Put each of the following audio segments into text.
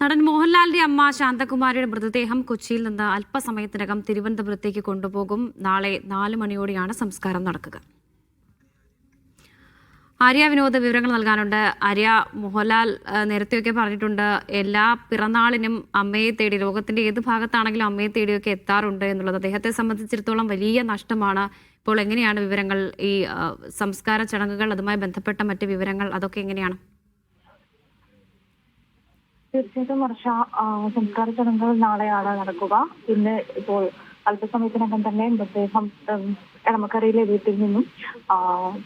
നടൻ മോഹൻലാലിന്റെ അമ്മ ശാന്തകുമാരിയുടെ മൃതദേഹം കൊച്ചിയിൽ നിന്ന് അല്പസമയത്തിനകം തിരുവനന്തപുരത്തേക്ക് കൊണ്ടുപോകും. നാളെ 4 മണിയോടെയാണ് സംസ്കാരം നടക്കുക. ആര്യ വിനോദ് വിവരങ്ങൾ നൽകാനുണ്ട്. ആര്യ, മോഹൻലാൽ നേരത്തെയൊക്കെ പറഞ്ഞിട്ടുണ്ട് എല്ലാ പിറന്നാളിനും അമ്മയെ തേടി, ലോകത്തിന്റെ ഏത് ഭാഗത്താണെങ്കിലും അമ്മയെ തേടിയൊക്കെ എത്താറുണ്ട് എന്നുള്ളത് അദ്ദേഹത്തെ സംബന്ധിച്ചിടത്തോളം വലിയ നഷ്ടമാണ്. ഇപ്പോൾ എങ്ങനെയാണ് വിവരങ്ങൾ, ഈ സംസ്കാര ചടങ്ങുകൾ, അതുമായി ബന്ധപ്പെട്ട മറ്റ് വിവരങ്ങൾ അതൊക്കെ എങ്ങനെയാണ്? തീർച്ചയായിട്ടും വർഷ, സംസ്കാര ചടങ്ങുകൾ നാളെയാണ് നടക്കുക. ഇന്ന് ഇപ്പോൾ അല്പസമയത്തിനകം തന്നെ മൃതദേഹം എളമക്കരയിലെ വീട്ടിൽ നിന്നും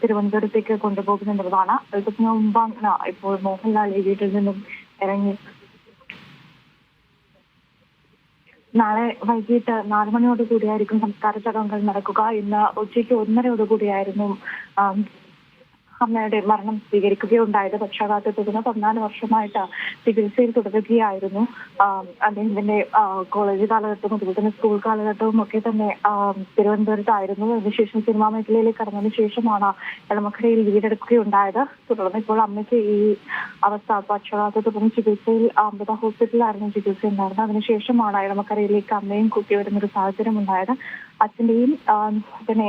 തിരുവനന്തപുരത്തേക്ക് കൊണ്ടുപോകുമെന്നുള്ളതാണ്. അല്പത്തിന് മുമ്പാണ് ഇപ്പോൾ മോഹൻലാൽ ഈ വീട്ടിൽ നിന്നും ഇറങ്ങി. നാളെ വൈകിട്ട് 4 മണിയോട് കൂടിയായിരിക്കും സംസ്കാര ചടങ്ങുകൾ നടക്കുക. ഇന്ന് ഉച്ചയ്ക്ക് 1:30 കൂടിയായിരുന്നു അമ്മയുടെ മരണം സ്വീകരിക്കുകയുണ്ടായത്. പക്ഷാഘാതത്തെ തുടർന്ന് 14 വർഷമായിട്ട് ചികിത്സയിൽ തുടരുകയായിരുന്നു. അദ്ദേഹത്തിന്റെ കോളേജ് കാലഘട്ടവും അതുപോലെ തന്നെ സ്കൂൾ കാലഘട്ടവും ഒക്കെ തന്നെ തിരുവനന്തപുരത്തായിരുന്നു. അതിനുശേഷം സിനിമാ മേഖലയിലേക്ക് കടന്നതിന് ശേഷമാണ് എളമക്കരയിൽ വീടെടുക്കുകയുണ്ടായത്. തുടർന്ന് ഇപ്പോൾ അമ്മയ്ക്ക് ഈ അവസ്ഥ, പക്ഷാഘാതത്തെ തുടർന്ന് ചികിത്സയിൽ അമൃത ഹോസ്പിറ്റലിലായിരുന്നു ചികിത്സ ഉണ്ടായിരുന്നത്. അതിനുശേഷമാണ് എളമക്കരയിലേക്ക് അമ്മയും കുട്ടി വരുന്നൊരു സാഹചര്യം ഉണ്ടായത്. അച്ഛന്റെയും പിന്നെ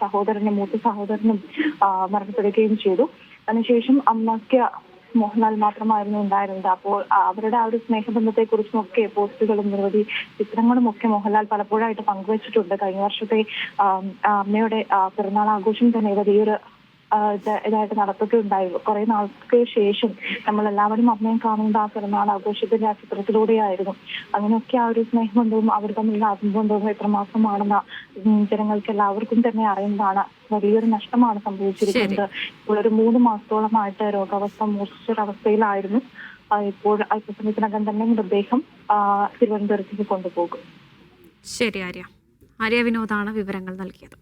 സഹോദരനും മൂത്ത സഹോദരനും മരണപ്പെടുകയും ചെയ്തു. അതിനുശേഷം അമ്മയ്ക്ക് മോഹൻലാൽ മാത്രമായിരുന്നു ഉണ്ടായിരുന്നത്. അപ്പോൾ അവരുടെ ആ ഒരു സ്നേഹബന്ധത്തെ കുറിച്ചും ഒക്കെ പോസ്റ്റുകളും നിരവധി ചിത്രങ്ങളും ഒക്കെ മോഹൻലാൽ പലപ്പോഴായിട്ട് പങ്കുവച്ചിട്ടുണ്ട്. കഴിഞ്ഞ വർഷത്തെ അമ്മയുടെ പിറന്നാൾ ആഘോഷം തന്നെ വലിയൊരു ഇതായിട്ട് നടത്തുകയുണ്ടായി. കുറെ നാൾക്ക് ശേഷം നമ്മളെല്ലാവരും അമ്മയും കാണുന്നത് ആ പിറന്നാൾ ആഘോഷത്തിന്റെ ആ ചിത്രത്തിലൂടെയായിരുന്നു. അങ്ങനെയൊക്കെ ആ ഒരു സ്നേഹബന്ധവും അവർ തമ്മിലുള്ള ആത്മബന്ധവും എത്രമാസമാണെന്ന് ജനങ്ങൾക്ക് എല്ലാവർക്കും തന്നെ അറിയുന്നതാണ്. വലിയൊരു നഷ്ടമാണ് സംഭവിച്ചിരിക്കുന്നത്. ഇപ്പോൾ ഒരു 3 മാസത്തോളമായിട്ട് രോഗാവസ്ഥ മൂർച്ഛിച്ചൊരവസ്ഥയിലായിരുന്നു. ഇപ്പോൾ അല്പസമയത്തിനകം തന്നെ മൃതദേഹം തിരുവനന്തപുരത്തേക്ക് കൊണ്ടുപോകും. ശരി ആര്യ. ആര്യ വിനോദാണ് വിവരങ്ങൾ നൽകിയത്.